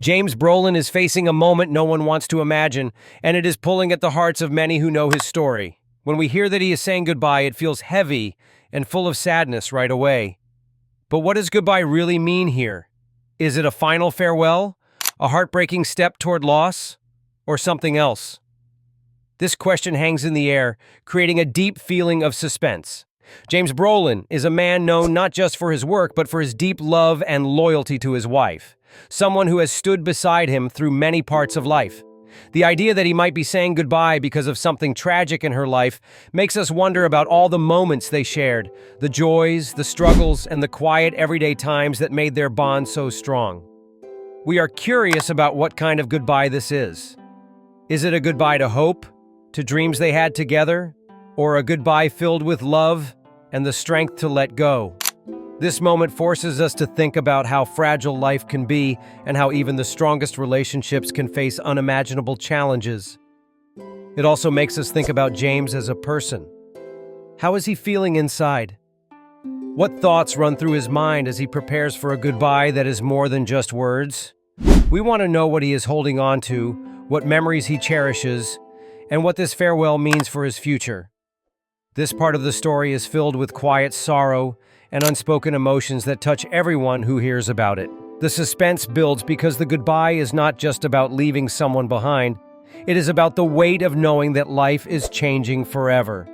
James Brolin is facing a moment no one wants to imagine, and it is pulling at the hearts of many who know his story. When we hear that he is saying goodbye, it feels heavy and full of sadness right away. But what does goodbye really mean here? Is it a final farewell, a heartbreaking step toward loss, or something else? This question hangs in the air, creating a deep feeling of suspense. James Brolin is a man known not just for his work, but for his deep love and loyalty to his wife, someone who has stood beside him through many parts of life. The idea that he might be saying goodbye because of something tragic in her life makes us wonder about all the moments they shared, the joys, the struggles, and the quiet everyday times that made their bond so strong. We are curious about what kind of goodbye this is. Is it a goodbye to hope, to dreams they had together, or a goodbye filled with love and the strength to let go? This moment forces us to think about how fragile life can be and how even the strongest relationships can face unimaginable challenges. It also makes us think about James as a person. How is he feeling inside? What thoughts run through his mind as he prepares for a goodbye that is more than just words? We want to know what he is holding on to, what memories he cherishes, and what this farewell means for his future. This part of the story is filled with quiet sorrow and unspoken emotions that touch everyone who hears about it. The suspense builds because the goodbye is not just about leaving someone behind. It is about the weight of knowing that life is changing forever.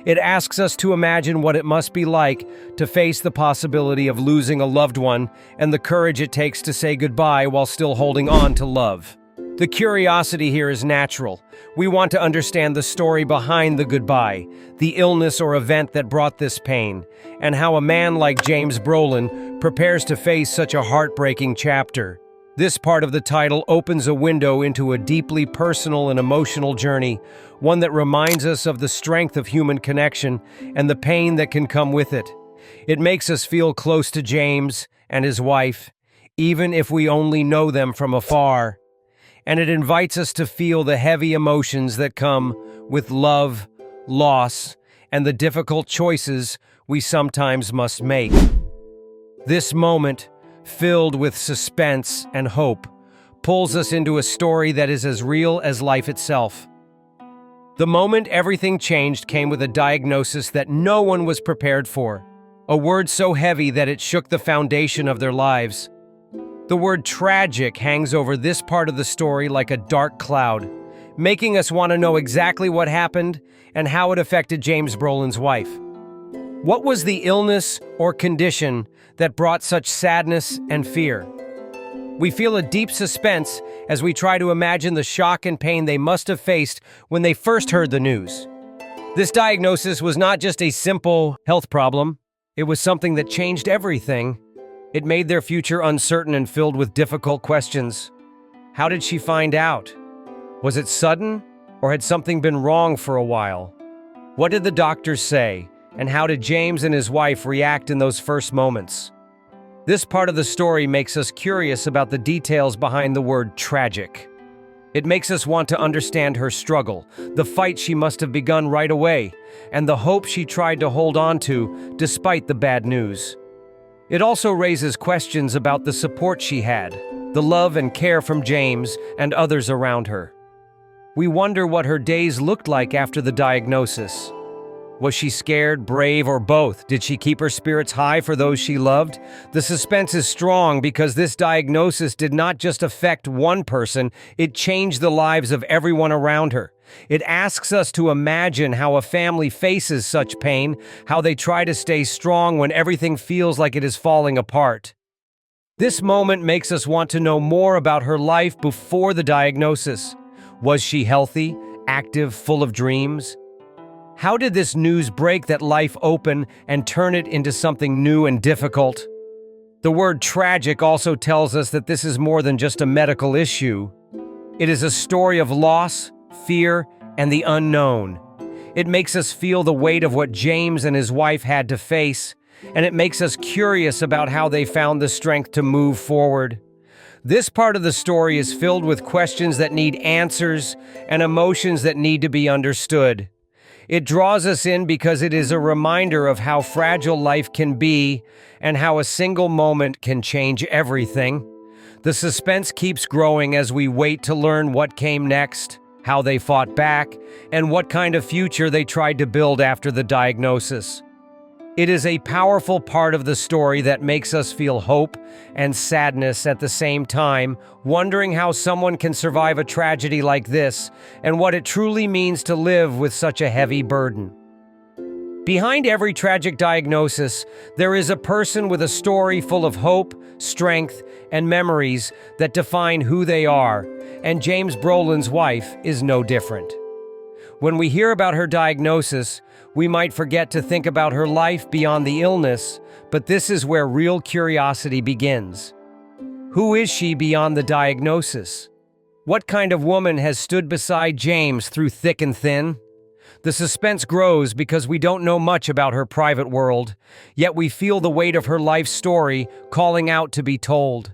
It asks us to imagine what it must be like to face the possibility of losing a loved one and the courage it takes to say goodbye while still holding on to love. The curiosity here is natural. We want to understand the story behind the goodbye, the illness or event that brought this pain, and how a man like James Brolin prepares to face such a heartbreaking chapter. This part of the title opens a window into a deeply personal and emotional journey, one that reminds us of the strength of human connection and the pain that can come with it. It makes us feel close to James and his wife, even if we only know them from afar. And it invites us to feel the heavy emotions that come with love, loss, and the difficult choices we sometimes must make. This moment, filled with suspense and hope, pulls us into a story that is as real as life itself. The moment everything changed came with a diagnosis that no one was prepared for, a word so heavy that it shook the foundation of their lives. The word tragic hangs over this part of the story like a dark cloud, making us want to know exactly what happened and how it affected James Brolin's wife. What was the illness or condition that brought such sadness and fear? We feel a deep suspense as we try to imagine the shock and pain they must have faced when they first heard the news. This diagnosis was not just a simple health problem, it was something that changed everything. It made their future uncertain and filled with difficult questions. How did she find out? Was it sudden, or had something been wrong for a while? What did the doctors say, and how did James and his wife react in those first moments? This part of the story makes us curious about the details behind the word tragic. It makes us want to understand her struggle, the fight she must have begun right away, and the hope she tried to hold on to despite the bad news. It also raises questions about the support she had, the love and care from James and others around her. We wonder what her days looked like after the diagnosis. Was she scared, brave, or both? Did she keep her spirits high for those she loved? The suspense is strong because this diagnosis did not just affect one person, it changed the lives of everyone around her. It asks us to imagine how a family faces such pain, how they try to stay strong when everything feels like it is falling apart. This moment makes us want to know more about her life before the diagnosis. Was she healthy, active, full of dreams? How did this news break that life open and turn it into something new and difficult? The word tragic also tells us that this is more than just a medical issue. It is a story of loss, fear, and the unknown. It makes us feel the weight of what James and his wife had to face, and it makes us curious about how they found the strength to move forward. This part of the story is filled with questions that need answers and emotions that need to be understood. It draws us in because it is a reminder of how fragile life can be and how a single moment can change everything. The suspense keeps growing as we wait to learn what came next, how they fought back, and what kind of future they tried to build after the diagnosis. It is a powerful part of the story that makes us feel hope and sadness at the same time, wondering how someone can survive a tragedy like this and what it truly means to live with such a heavy burden. Behind every tragic diagnosis, there is a person with a story full of hope, strength, and memories that define who they are, and James Brolin's wife is no different. When we hear about her diagnosis, we might forget to think about her life beyond the illness, but this is where real curiosity begins. Who is she beyond the diagnosis? What kind of woman has stood beside James through thick and thin? The suspense grows because we don't know much about her private world, yet we feel the weight of her life story calling out to be told.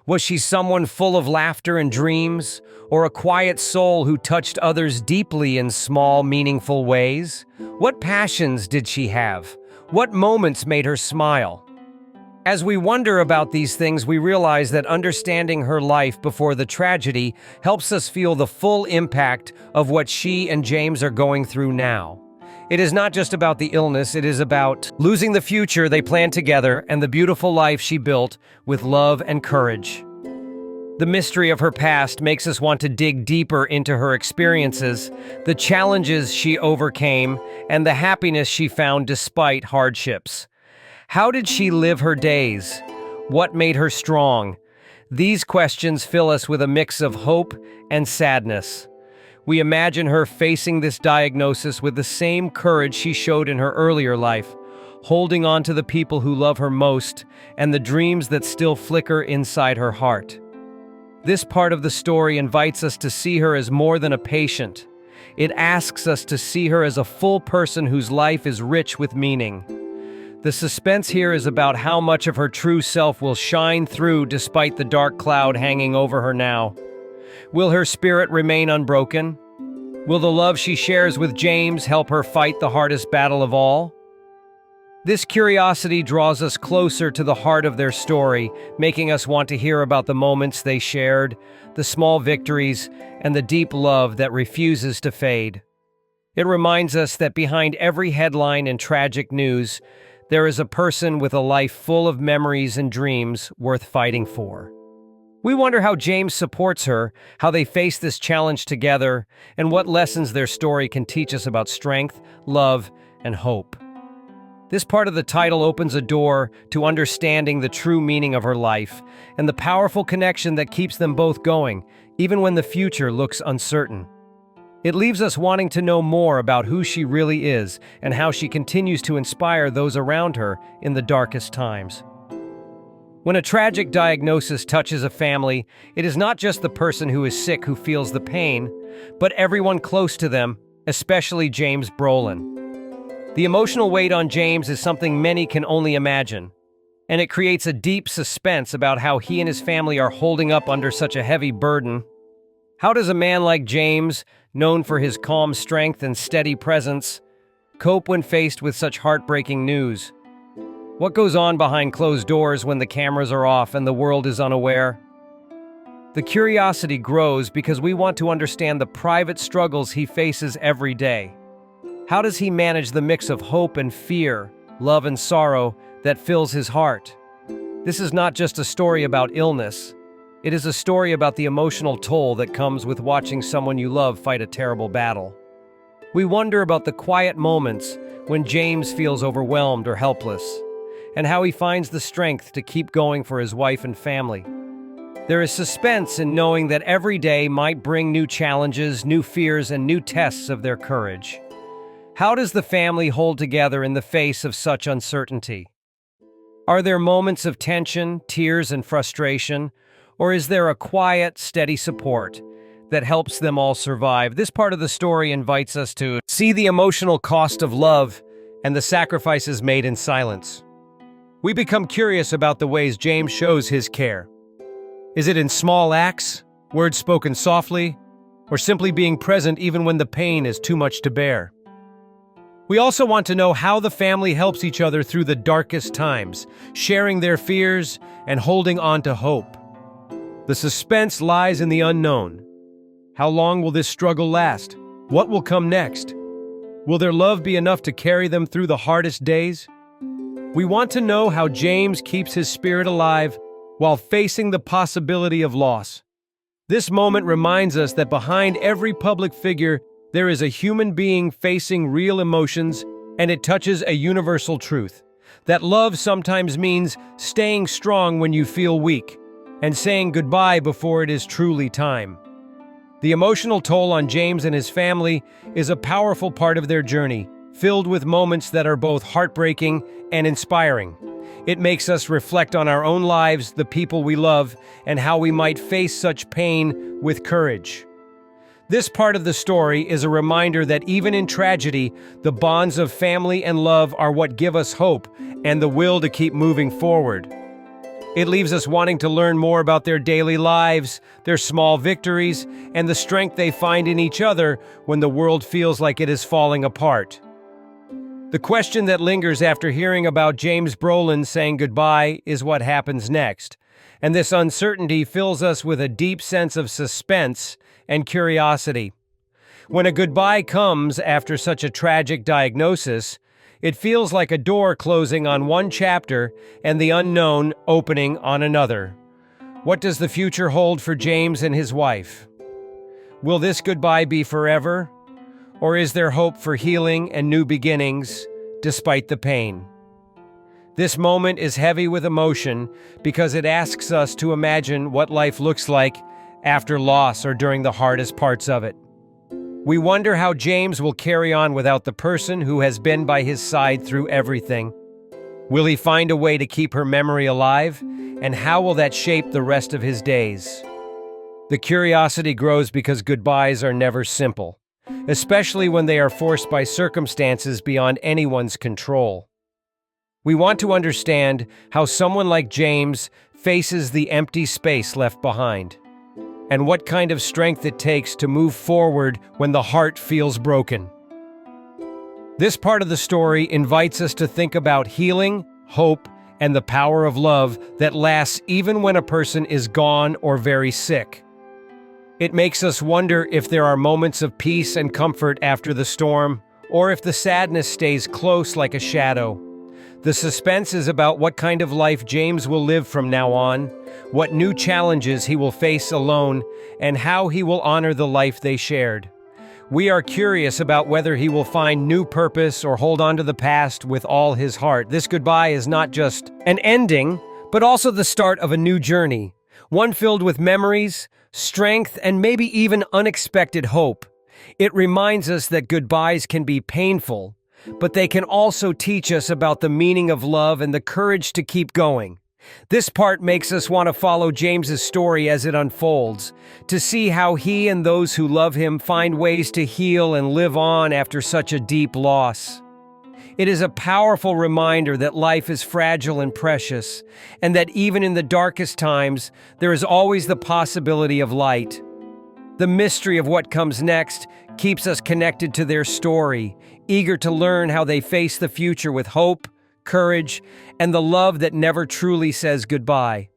Was she someone full of laughter and dreams, or a quiet soul who touched others deeply in small, meaningful ways? What passions did she have? What moments made her smile? As we wonder about these things, we realize that understanding her life before the tragedy helps us feel the full impact of what she and James are going through now. It is not just about the illness, it is about losing the future they planned together and the beautiful life she built with love and courage. The mystery of her past makes us want to dig deeper into her experiences, the challenges she overcame, and the happiness she found despite hardships. How did she live her days? What made her strong? These questions fill us with a mix of hope and sadness. We imagine her facing this diagnosis with the same courage she showed in her earlier life, holding on to the people who love her most and the dreams that still flicker inside her heart. This part of the story invites us to see her as more than a patient. It asks us to see her as a full person whose life is rich with meaning. The suspense here is about how much of her true self will shine through despite the dark cloud hanging over her now. Will her spirit remain unbroken? Will the love she shares with James help her fight the hardest battle of all? This curiosity draws us closer to the heart of their story, making us want to hear about the moments they shared, the small victories, and the deep love that refuses to fade. It reminds us that behind every headline and tragic news, there is a person with a life full of memories and dreams worth fighting for. We wonder how James supports her, how they face this challenge together, and what lessons their story can teach us about strength, love, and hope. This part of the title opens a door to understanding the true meaning of her life and the powerful connection that keeps them both going, even when the future looks uncertain. It leaves us wanting to know more about who she really is and how she continues to inspire those around her in the darkest times. When a tragic diagnosis touches a family, it is not just the person who is sick who feels the pain, but everyone close to them, especially James Brolin. The emotional weight on James is something many can only imagine, and it creates a deep suspense about how he and his family are holding up under such a heavy burden. How does a man like James, known for his calm strength and steady presence, cope when faced with such heartbreaking news? What goes on behind closed doors when the cameras are off and the world is unaware? The curiosity grows because we want to understand the private struggles he faces every day. How does he manage the mix of hope and fear, love and sorrow that fills his heart? This is not just a story about illness. It is a story about the emotional toll that comes with watching someone you love fight a terrible battle. We wonder about the quiet moments when James feels overwhelmed or helpless, and how he finds the strength to keep going for his wife and family. There is suspense in knowing that every day might bring new challenges, new fears, and new tests of their courage. How does the family hold together in the face of such uncertainty? Are there moments of tension, tears, and frustration, or is there a quiet, steady support that helps them all survive? This part of the story invites us to see the emotional cost of love and the sacrifices made in silence. We become curious about the ways James shows his care. Is it in small acts, words spoken softly, or simply being present even when the pain is too much to bear? We also want to know how the family helps each other through the darkest times, sharing their fears and holding on to hope. The suspense lies in the unknown. How long will this struggle last? What will come next? Will their love be enough to carry them through the hardest days? We want to know how James keeps his spirit alive while facing the possibility of loss. This moment reminds us that behind every public figure, there is a human being facing real emotions, and it touches a universal truth: that love sometimes means staying strong when you feel weak, and saying goodbye before it is truly time. The emotional toll on James and his family is a powerful part of their journey, filled with moments that are both heartbreaking and inspiring. It makes us reflect on our own lives, the people we love, and how we might face such pain with courage. This part of the story is a reminder that even in tragedy, the bonds of family and love are what give us hope and the will to keep moving forward. It leaves us wanting to learn more about their daily lives, their small victories, and the strength they find in each other when the world feels like it is falling apart. The question that lingers after hearing about James Brolin saying goodbye is what happens next, and this uncertainty fills us with a deep sense of suspense and curiosity. When a goodbye comes after such a tragic diagnosis, it feels like a door closing on one chapter and the unknown opening on another. What does the future hold for James and his wife? Will this goodbye be forever? Or is there hope for healing and new beginnings, despite the pain? This moment is heavy with emotion because it asks us to imagine what life looks like after loss or during the hardest parts of it. We wonder how James will carry on without the person who has been by his side through everything. Will he find a way to keep her memory alive? And how will that shape the rest of his days? The curiosity grows because goodbyes are never simple, especially when they are forced by circumstances beyond anyone's control. We want to understand how someone like James faces the empty space left behind, and what kind of strength it takes to move forward when the heart feels broken. This part of the story invites us to think about healing, hope, and the power of love that lasts even when a person is gone or very sick. It makes us wonder if there are moments of peace and comfort after the storm, or if the sadness stays close like a shadow. The suspense is about what kind of life James will live from now on, what new challenges he will face alone, and how he will honor the life they shared. We are curious about whether he will find new purpose or hold on to the past with all his heart. This goodbye is not just an ending, but also the start of a new journey, one filled with memories, strength, and maybe even unexpected hope. It reminds us that goodbyes can be painful, but they can also teach us about the meaning of love and the courage to keep going. This part makes us want to follow James's story as it unfolds, to see how he and those who love him find ways to heal and live on after such a deep loss. It is a powerful reminder that life is fragile and precious, and that even in the darkest times, there is always the possibility of light. The mystery of what comes next keeps us connected to their story, eager to learn how they face the future with hope, courage, and the love that never truly says goodbye.